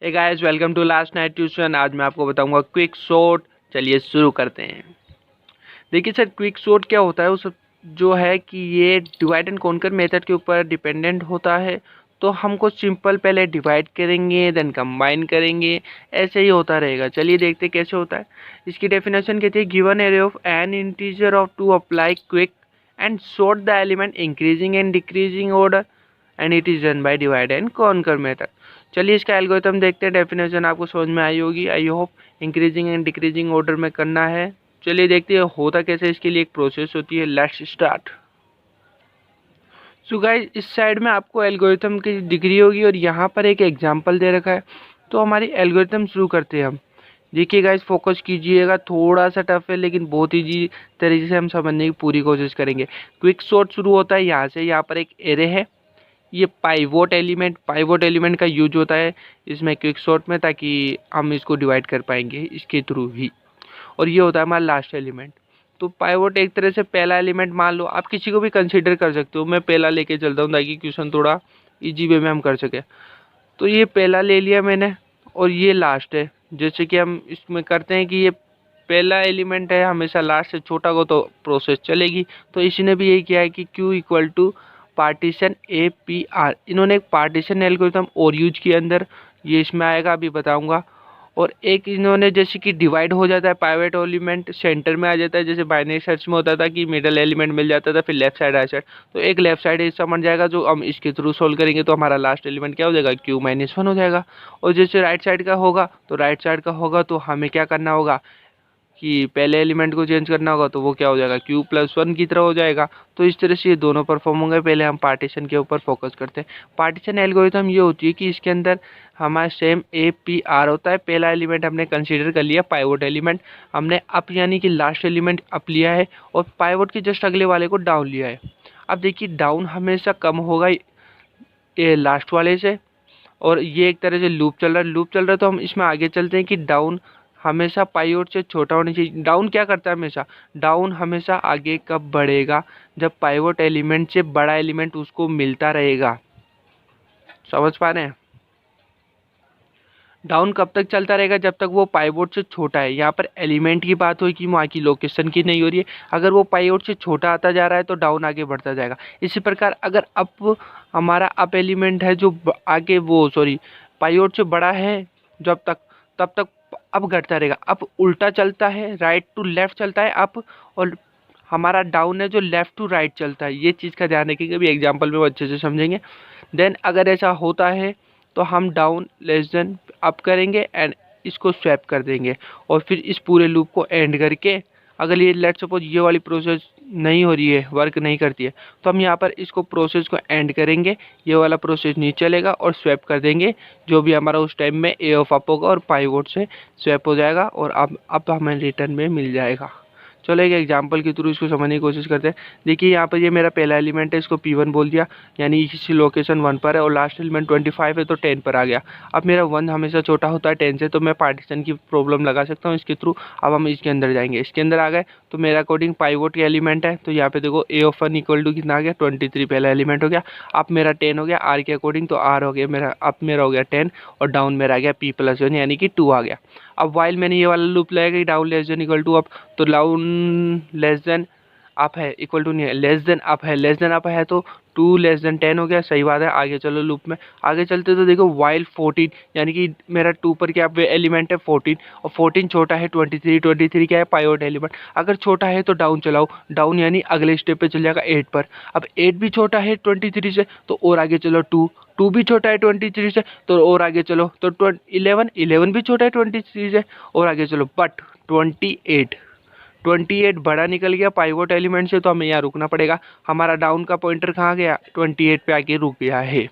Hey guys, welcome to last night tuition. आज मैं आपको बताऊंगा क्विक शॉर्ट। चलिए शुरू करते हैं। देखिए सर, क्विक शॉर्ट क्या होता है? उस जो है कि ये डिवाइड एंड कॉन्कर मेथड के ऊपर डिपेंडेंट होता है। तो हमको सिंपल पहले डिवाइड करेंगे, देन कंबाइन करेंगे, ऐसे ही होता रहेगा। चलिए देखते कैसे होता है। इसकी डेफिनेशन कहती है, given array of an integer of two apply quick and sort the element increasing and decreasing order and it is done by divide and conquer method. चलिए इसका एल्गोरिथम देखते हैं। डेफिनेशन आपको समझ में आई होगी, I hope. Increasing and decreasing order में करना है। चलिए देखते हैं होता कैसे। इसके लिए एक प्रोसेस होती है। Let's start. सो गाइस, इस साइड में आपको एल्गोरिथम की डिग्री होगी और यहाँ पर एक एग्जांपल दे रखा है। तो हमारी एल्गोरिथम शुरू करते हैं हम। देखिए गाइस, फोकस कीजिएगा। थोड़ा सा टफ है लेकिन बहुत ईजी तरीके से हम समझने की पूरी कोशिश करेंगे। क्विक सॉर्ट शुरू होता है यहाँ से। यहाँ पर एक एरे है, ये पाइवोट एलिमेंट का यूज होता है इसमें क्विक सॉर्ट में, ताकि हम इसको डिवाइड कर पाएंगे इसके थ्रू ही। और ये होता है हमारा लास्ट एलिमेंट। तो पाइवोट एक तरह से पहला एलिमेंट मान लो, आप किसी को भी कंसीडर कर सकते हो। मैं पहला लेके चलता हूँ ताकि क्वेश्चन थोड़ा इजी वे में हम कर सके। तो ये पहला ले लिया मैंने और ये लास्ट है। जैसे कि हम इसमें करते हैं कि ये पहला एलिमेंट है, हमेशा लास्ट से छोटा को तो प्रोसेस चलेगी। तो इसने भी यही किया है कि Q equal to partition APR। इन्होंने एक पार्टीशन एल्गोरिथम और यूज किया अंदर, ये इसमें आएगा, अभी बताऊंगा। और एक इन्होंने जैसे कि डिवाइड हो जाता है, पाइवट एलिमेंट सेंटर में आ जाता है। जैसे बाइनरी सर्च में होता था कि मिडल एलिमेंट मिल जाता था, फिर लेफ्ट साइड राइट साइड। तो एक लेफ्ट साइड हिस्सा बन जाएगा जो हम इसके थ्रू सोल्व करेंगे। तो हमारा लास्ट एलिमेंट क्या हो जाएगा? Q-1 हो जाएगा। और जैसे राइट साइड का होगा तो राइट साइड का होगा तो हमें क्या करना होगा कि पहले एलिमेंट को चेंज करना होगा। तो वो क्या हो जाएगा? Q+1 की तरह हो जाएगा। तो इस तरह से ये दोनों परफॉर्म होंगे। पहले हम पार्टीशन के ऊपर फोकस करते हैं। पार्टीशन एल्गोरिथम ये होती है कि इसके अंदर हमारा सेम APR होता है। पहला एलिमेंट हमने कंसीडर कर लिया पाइवोट एलिमेंट, हमने अप यानी कि लास्ट एलिमेंट अप लिया है, और पाइवोट के जस्ट अगले वाले को डाउन लिया है। अब देखिए, डाउन हमेशा कम होगा ये लास्ट वाले से। और ये एक तरह से लूप चल रहा है, तो हम इसमें आगे चलते हैं कि डाउन हमेशा पाइवोट से छोटा होना चाहिए। डाउन क्या करता है हमेशा? डाउन हमेशा आगे कब बढ़ेगा? जब पाइवोट एलिमेंट से बड़ा एलिमेंट उसको मिलता रहेगा। समझ पा रहे हैं? डाउन कब तक चलता रहेगा? जब तक वो पाइवोट से छोटा है। यहाँ पर एलिमेंट की बात हुई कि वहाँ की लोकेशन की नहीं हो रही है। अगर वो पाइवोट से छोटा आता जा रहा है तो डाउन आगे बढ़ता जाएगा। इसी प्रकार अगर अप हमारा अप एलिमेंट है जो आगे वो पाइवोट से बड़ा है जब तक, तब तक अप घटता रहेगा। अप उल्टा चलता है, राइट टू लेफ्ट चलता है अप। और हमारा डाउन है जो लेफ्ट टू राइट चलता है। ये चीज़ का ध्यान रखिएगा, भी एग्जाम्पल में वो अच्छे से समझेंगे। देन अगर ऐसा होता है तो हम डाउन लेस देन अप करेंगे एंड इसको स्वैप कर देंगे। और फिर इस पूरे लूप को एंड करके, अगर ये लेट्स सपोज ये वाली प्रोसेस नहीं हो रही है, वर्क नहीं करती है, तो हम यहाँ पर इसको प्रोसेस को एंड करेंगे। ये वाला प्रोसेस नहीं चलेगा और स्वैप कर देंगे। जो भी हमारा उस टाइम में ए ऑफ अप होगा और पाइवोट से स्वैप हो जाएगा और अब हमें रिटर्न में मिल जाएगा। चलो एक एग्जांपल के थ्रू इसको समझने की कोशिश करते हैं। देखिए यहाँ पर ये मेरा पहला एलिमेंट है, इसको P1 बोल दिया, यानी इसी लोकेशन 1 पर है। और लास्ट एलिमेंट 25 है तो 10 पर आ गया। अब मेरा 1 हमेशा छोटा होता है 10 से, तो मैं पार्टीशन की प्रॉब्लम लगा सकता हूँ इसके थ्रू। अब हम इसके अंदर जाएंगे। इसके अंदर आ गए तो मेरा अकॉर्डिंग पाइवोट के एलिमेंट है। तो यहाँ पे देखो A ऑफ 1 इक्वल टू कितना आ गया? 23 पहला एलिमेंट हो गया। अब मेरा 10 हो गया R के अकॉर्डिंग, तो R हो गया मेरा, अब मेरा हो गया 10। और डाउन मेरा आ गया P+1 यानी कि 2 आ गया। अब वाइल मैंने ये वाला लूप लगाया कि down less than equal to up, तो डाउन लेस देन अप है, इक्वल टू नहीं है, लेस देन अप है। लेस देन अप है तो 2 लेस देन 10 हो गया। सही बात है। आगे चलो लूप में, आगे चलते तो देखो वाइल 14 यानी कि मेरा 2 पर क्या एलिमेंट है? 14। और 14 छोटा है 23। 23 क्या है? Pivot element. अगर छोटा है तो डाउन चलाओ, डाउन यानी अगले स्टेप पे चल जाएगा 8 पर। अब 8 भी छोटा है 23 से तो और आगे चलो 2। 2 भी छोटा है 23 से तो और आगे चलो तो 11 भी छोटा है 23 से और आगे चलो। बट 28 बड़ा निकल गया पाइवोट एलिमेंट से, तो हमें यहाँ रुकना पड़ेगा। हमारा डाउन का पॉइंटर कहाँ गया? 28 पे आके रुक गया है।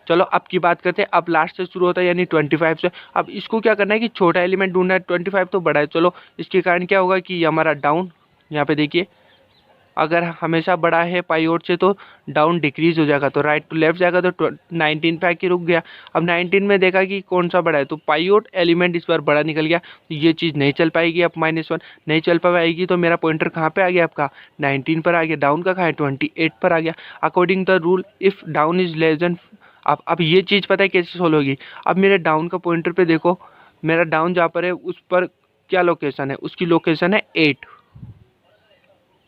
चलो अब की बात करते हैं। अब लास्ट से शुरू होता है यानी 25 से। अब इसको क्या करना है कि छोटा एलिमेंट ढूंढना है। 25 तो बड़ा है। चलो इसके कारण क्या होगा कि हमारा डाउन, यहाँ पे देखिए, अगर हमेशा बड़ा है पाइवोट से तो डाउन डिक्रीज हो जाएगा, तो राइट टू लेफ्ट जाएगा। तो 19 पे आके रुक गया। अब 19 में देखा कि कौन सा बड़ा है, तो पाइवोट एलिमेंट इस बार बड़ा निकल गया। तो ये चीज़ नहीं चल पाएगी। अब -1 नहीं चल पाएगी तो मेरा पॉइंटर कहाँ पे आ गया? आपका 19 पर आ गया। डाउन का कहाँ है? 28 पर आ गया। According the rule, if down is less than अब ये चीज़ पता है कैसे सोल्व होगी। अब मेरे डाउन का पॉइंटर पे देखो, मेरा डाउन जहाँ पर है उस पर क्या लोकेशन है, उसकी लोकेशन है 8,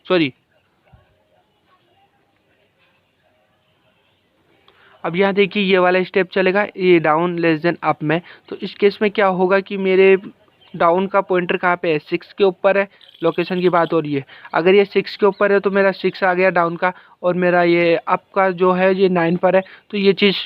सॉरी। अब यहाँ देखिए ये वाला स्टेप चलेगा, ये डाउन लेस देन अप में। तो इस केस में क्या होगा कि मेरे डाउन का पॉइंटर कहाँ पे है, 6 के ऊपर है, लोकेशन की बात हो रही है। अगर ये 6 के ऊपर है तो मेरा 6 आ गया डाउन का, और मेरा ये अप का जो है ये 9 पर है। तो ये चीज़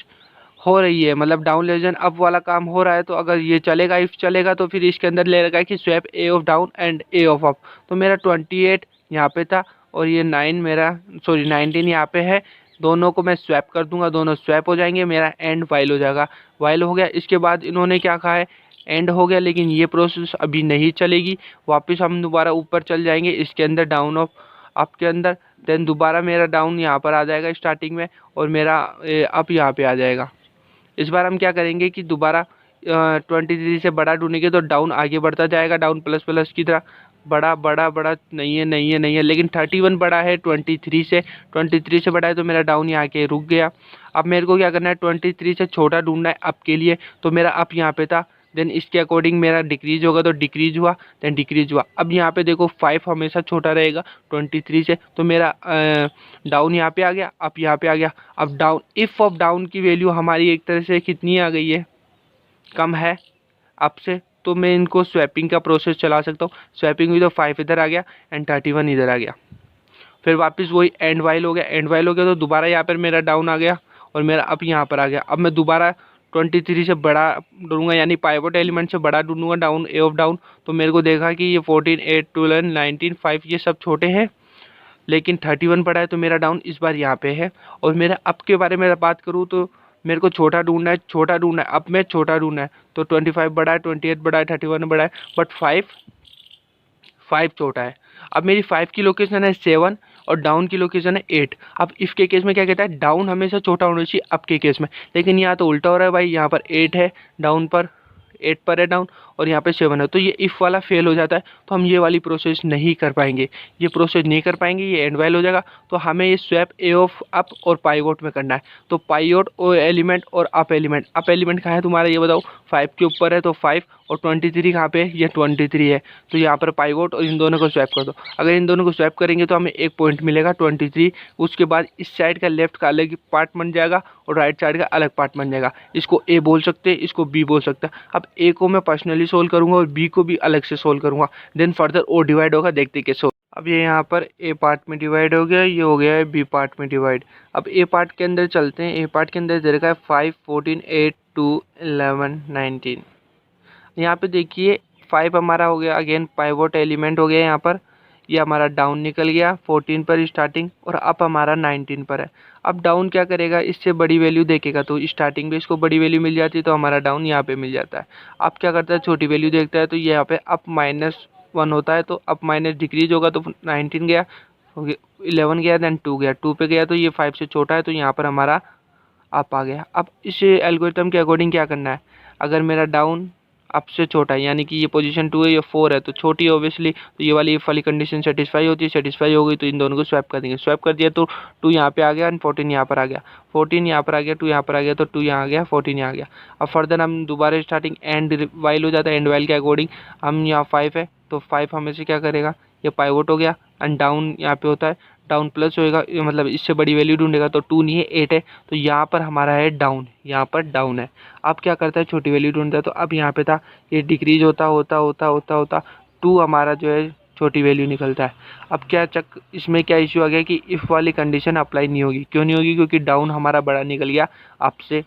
हो रही है, मतलब डाउन लेस देन अप वाला काम हो रहा है। तो अगर ये चलेगा, इफ चलेगा तो फिर इसके अंदर ले रखा है कि swap A of down and A of up. तो मेरा 28 यहाँ पे था, और ये 9 मेरा, सॉरी 19 यहाँ पे है। दोनों को मैं स्वैप कर दूंगा, दोनों स्वैप हो जाएंगे, मेरा एंड वाइल हो जाएगा। वाइल हो गया, इसके बाद इन्होंने क्या कहा है, एंड हो गया। लेकिन ये प्रोसेस अभी नहीं चलेगी, वापस हम दोबारा ऊपर चल जाएंगे इसके अंदर डाउन ऑफ अप के अंदर। देन दोबारा मेरा डाउन यहाँ पर आ जाएगा स्टार्टिंग में, और मेरा अप यहाँ पे आ जाएगा। इस बार हम क्या करेंगे कि दोबारा 23 से बड़ा ढूंढेंगे, तो डाउन आगे बढ़ता जाएगा, डाउन प्लस प्लस की तरह। बड़ा बड़ा बड़ा नहीं है, नहीं है, नहीं है, लेकिन 31 बड़ा है 23 से। 23 से बड़ा है तो मेरा डाउन यहाँ के रुक गया। अब मेरे को क्या करना है, 23 से छोटा ढूंढना है अप के लिए। तो मेरा अप यहाँ पे था, देन इसके अकॉर्डिंग मेरा डिक्रीज होगा, तो डिक्रीज हुआ, देन डिक्रीज हुआ। अब यहाँ पे देखो 5 हमेशा छोटा रहेगा 23 से, तो मेरा डाउन यहाँ पे आ गया, अप यहाँ पे आ गया। अब डाउन, इफ ऑफ डाउन की वैल्यू हमारी एक तरह से कितनी आ गई है, कम है अप से। तो मैं इनको स्वैपिंग का प्रोसेस चला सकता हूँ। स्वैपिंग हुई तो 5 इधर आ गया एंड 31 इधर आ गया। फिर वापस वही एंड वाइल हो गया, एंड वाइल हो गया तो दोबारा यहाँ पर मेरा डाउन आ गया, और मेरा अप यहाँ पर आ गया। अब मैं दोबारा 23 से बड़ा ढूंढूंगा, यानी पाइवट एलिमेंट से बड़ा ढूंढूंगा डाउन, ए ऑफ डाउन। तो मेरे को देखा कि ये 14, 8, 12, 19, 5 ये सब छोटे हैं, लेकिन 31 पड़ा है, तो मेरा डाउन इस बार यहाँ पे है। और मेरा अप के बारे में बात करूँ तो मेरे को छोटा ढूंढना है, छोटा ढूंढना है, अप में छोटा ढूंढना है। तो 25 बड़ा है, 28 बड़ा है, 31 बड़ा है, बट 5 छोटा है। अब मेरी 5 की लोकेशन है 7 और डाउन की लोकेशन है 8। अब इफ के केस में क्या कहता है, डाउन हमेशा छोटा होना चाहिए अप के केस में, लेकिन यहाँ तो उल्टा हो रहा है भाई। यहाँ पर 8 है डाउन पर, 8 पर है डाउन, और यहाँ पे 7 है। तो ये इफ़ वाला फेल हो जाता है, तो हम ये वाली प्रोसेस नहीं कर पाएंगे, ये प्रोसेस नहीं कर पाएंगे, ये एंड वाइल हो जाएगा। तो हमें ये स्वैप ए ऑफ अप और पाइवोट में करना है। तो पाइवोट ओ एलिमेंट और अप एलिमेंट कहाँ है तुम्हारा, ये बताओ। 5 के ऊपर है तो 5, और 23 कहाँ पे है, ये 23 है। तो यहाँ पर पाइवोट और इन दोनों को स्वैप कर दो। अगर इन दोनों को स्वैप करेंगे तो हमें एक पॉइंट मिलेगा 23। उसके बाद इस साइड का लेफ्ट का अलग पार्ट बन जाएगा, और राइट साइड का अलग पार्ट बन जाएगा। इसको ए बोल सकते हैं, इसको बी बोल सकते हैं। अब ए को मैं पर्सनली सोल्व करूंगा और बी को भी अलग से सोल्व करूंगा, देन फर्दर ओ डिवाइड होगा, देखते कैसे। अब ये यहाँ पर ए पार्ट में डिवाइड हो गया, ये हो गया है बी पार्ट में डिवाइड। अब ए पार्ट के अंदर चलते हैं। ए पार्ट के अंदर दे रखा है 5, 14, 8, 2, 11, 19। यहाँ पे देखिए 5 हमारा हो गया, अगेन पाइवोट एलिमेंट हो गया यहाँ पर। ये हमारा डाउन निकल गया 14 पर स्टार्टिंग, और अप हमारा 19 पर है। अब डाउन क्या करेगा, इससे बड़ी वैल्यू देखेगा, तो स्टार्टिंग में इसको बड़ी वैल्यू मिल जाती है, तो हमारा डाउन यहाँ पे मिल जाता है। अब क्या करता है, छोटी वैल्यू देखता है, तो यहाँ पे अप -1 होता है, तो अप माइनस डिक्रीज होगा, तो 19 गया, 11 गया, देन 2 गया, 2 पे गया, तो ये 5 से छोटा है, तो यहाँ पर हमारा अप आ गया। अब इस एल्गोरिथम के अकॉर्डिंग क्या करना है, अगर मेरा डाउन अप से छोटा है, यानी कि ये पोजीशन 2 है, ये 4 है, तो छोटी है ऑब्वियसली, तो ये वाली कंडीशन सेटिस्फाई होती है। सेटिस्फाई हो गई तो इन दोनों को स्वैप कर देंगे। स्वैप कर दिया तो 2 यहाँ पे आ गया एंड 14 यहाँ पर आ गया, 14 यहाँ पर आ गया, 2 यहाँ पर आ गया, तो 2 यहाँ आ गया, 14 यहाँ आ गया। अब फर्दर हम दोबारा स्टार्टिंग एंड वाइल हो जाता है। एंड वाइल के अकॉर्डिंग हम यहाँ 5 है, तो 5 हमें से क्या करेगा, ये पाइवोट हो गया, एंड डाउन यहाँ पे होता है, डाउन प्लस होएगा, मतलब इससे बड़ी वैल्यू ढूंढेगा, तो 2 नहीं है 8 है, तो यहाँ पर हमारा है डाउन, यहाँ पर डाउन है। अब क्या करता है, छोटी वैल्यू ढूंढता है, तो अब यहाँ पे था, ये डिक्रीज होता होता होता होता होता 2 हमारा जो है छोटी वैल्यू निकलता है। अब क्या इसमें क्या इश्यू आ गया कि इफ़ वाली कंडीशन अप्लाई नहीं होगी। क्यों नहीं होगी, क्योंकि डाउन हमारा बड़ा निकल गया, आपसे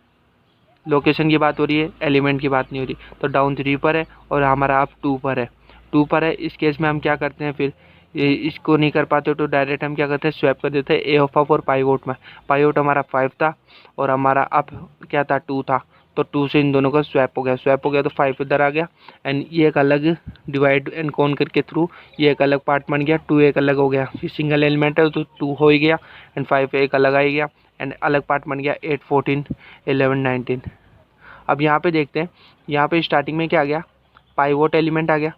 लोकेशन की बात हो रही है, एलिमेंट की बात नहीं हो रही। तो डाउन 3 पर है और हमारा अप 2 पर है, 2 पर है। इस केस में हम क्या करते हैं, फिर ये इसको नहीं कर पाते तो डायरेक्ट हम क्या करते हैं, स्वैप कर देते हैं ए ऑफ अप और पाइवोट में। पाइवोट हमारा 5 था और हमारा अप क्या था, 2 था, तो 2 से इन दोनों का स्वैप हो गया। स्वैप हो गया तो 5 इधर आ गया, एंड ये एक अलग डिवाइड एंड कॉन करके थ्रू ये एक अलग पार्ट बन गया, 2 एक अलग हो गया। ये सिंगल एलिमेंट है तो 2 हो ही गया, एंड 5 एक अलग आ ही गया, एंड अलग पार्ट बन गया 8, 14, 11, 19। अब यहाँ पे देखते हैं, यहाँ पे स्टार्टिंग में क्या आ गया, पाइवोट एलिमेंट आ गया।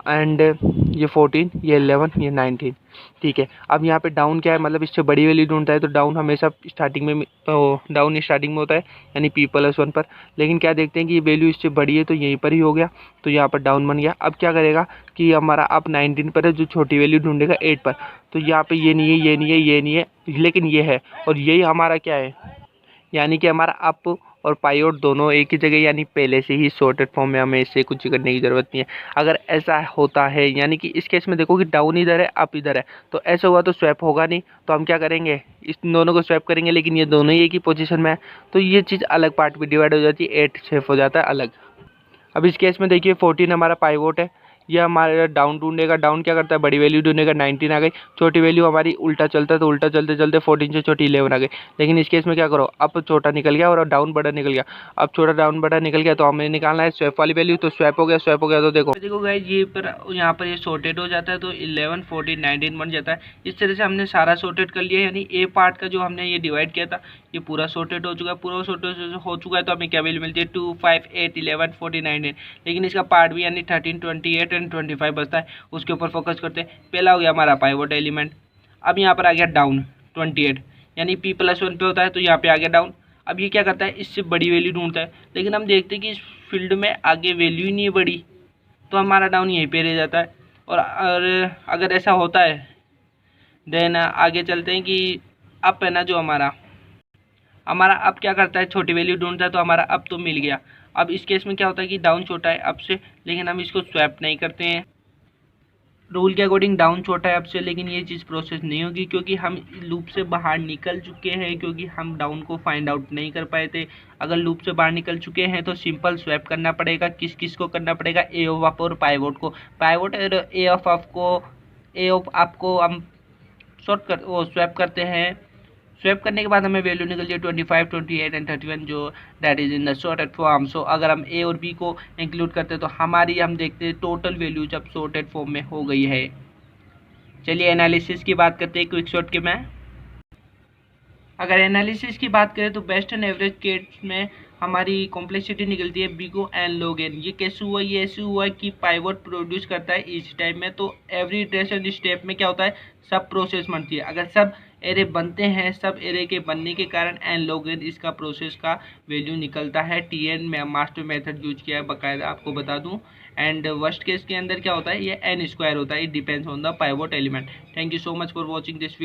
एंड ये 14, ये 11, ये 19। ठीक है, अब यहाँ पे डाउन क्या है, मतलब इससे बड़ी वैल्यू ढूंढता है तो डाउन हमेशा स्टार्टिंग में डाउन स्टार्टिंग में होता है, यानी p+1 पर। लेकिन क्या देखते हैं कि ये वैल्यू इससे बड़ी है तो यहीं पर ही हो गया, तो यहाँ पर डाउन बन गया। अब क्या करेगा कि हमारा अप 19 पर है, जो छोटी वैल्यू ढूंढेगा 8 पर। तो यहाँ पे ये नहीं है, ये नहीं है, ये नहीं है, लेकिन ये है, और यही हमारा क्या है, यानी कि हमारा अप और पाइवट दोनों एक ही जगह, यानी पहले से ही सॉर्टेड फॉर्म में, हमें इससे कुछ करने की ज़रूरत नहीं है। अगर ऐसा होता है, यानी कि इस केस में देखो कि डाउन इधर है, अप इधर है, तो ऐसा हुआ तो स्वैप होगा नहीं, तो हम क्या करेंगे, इस दोनों को स्वैप करेंगे, लेकिन ये दोनों ही एक ही पोजीशन में है, तो ये चीज़ अलग पार्ट में डिवाइड हो जाती है, 8 स्वैप हो जाता है अलग। अब इस केस में देखिए 14 हमारा पाइवट है, ये हमारा डाउन ढूंढेगा, डाउन क्या करता है, बड़ी वैल्यू ढूंढेगा, 19 आ गई, छोटी वैल्यू हमारी उल्टा चलता है, तो उल्टा चलते चलते 14 से छोटी 11 आ गई। लेकिन इस केस में क्या करो, अब छोटा निकल गया और डाउन बड़ा निकल गया, अब छोटा डाउन बड़ा निकल गया, तो हमें निकालना है स्वैप वाली वैल्यू, तो स्वैप हो गया, स्वैप हो गया, तो देखो गाइस ये पर यहाँ पर ये सॉर्टेड हो जाता है, तो 11, 14, 19 बन जाता है। इस तरह से हमने सारा सॉर्टेड कर लिया, यानी ए पार्ट का जो हमने ये डिवाइड किया था ये पूरा सॉर्टेड हो चुका है, पूरा सॉर्टेड हो चुका है, तो हमें क्या वैल्यू मिलती है, 2, 5, 8, 11, 14, 19। लेकिन इसका पार्ट भी यानी 13, 28 एंड 25 बचता है, उसके ऊपर फोकस करते हैं। पहला हो गया हमारा पाइवट एलिमेंट। अब यहाँ पर आ गया डाउन 28, यानी p+1 पे होता है, तो यहाँ पे आ गया डाउन। अब ये क्या करता है, इससे बड़ी वैल्यू ढूंढता है, लेकिन हम देखते हैं कि इस फील्ड में आगे वैल्यू ही नहीं है बड़ी, तो हमारा डाउन यहीं पे रह जाता है। और अगर ऐसा होता है देन आगे चलते हैं कि अप है ना, जो हमारा अप क्या करता है, छोटी वैल्यू ढूंढता है, तो हमारा अप तो मिल गया। अब इस केस में क्या होता है कि डाउन छोटा है अप से, लेकिन हम इसको स्वैप नहीं करते हैं। रूल के अकॉर्डिंग डाउन छोटा है अप से, लेकिन ये चीज़ प्रोसेस नहीं होगी, क्योंकि हम लूप से बाहर निकल चुके हैं, क्योंकि हम डाउन को फाइंड आउट नहीं कर पाए थे। अगर लूप से बाहर निकल चुके हैं तो सिंपल स्वैप करना पड़ेगा। किस किस को करना पड़ेगा, ए ऑफ अप और पाइवट को। पाइवट और ए ऑफ अप को हम स्वैप करते हैं। स्वैप करने के बाद हमें वैल्यू निकल जाए 25, 28 एंड 31, जो that is in the sorted form. So अगर हम ए और बी को इंक्लूड करते हैं तो हमारी, हम देखते हैं टोटल वैल्यू जब सॉर्टेड फॉर्म में हो गई है। चलिए एनालिसिस की बात करते हैं क्विक शॉट के में। अगर एनालिसिस की बात करें तो बेस्ट एंड एवरेज केस में हमारी कॉम्प्लेक्सिटी निकलती है बी को एन log n। ये कैसे हुआ, ये ऐसे हुआ कि पाइवट प्रोड्यूस करता है ईच टाइम में, तो एवरी इटरेशन स्टेप में क्या होता है, सब प्रोसेस बनती है। अगर सब एरे बनते हैं, सब एरे के बनने के कारण एन log n इसका प्रोसेस का वैल्यू निकलता है। tn में मास्टर मेथड यूज किया है बाकायदा, आपको बता दूं। एंड वर्स्ट केस के अंदर क्या होता है, ये n² होता है। It depends on the pivot element. Thank you so much for watching this video.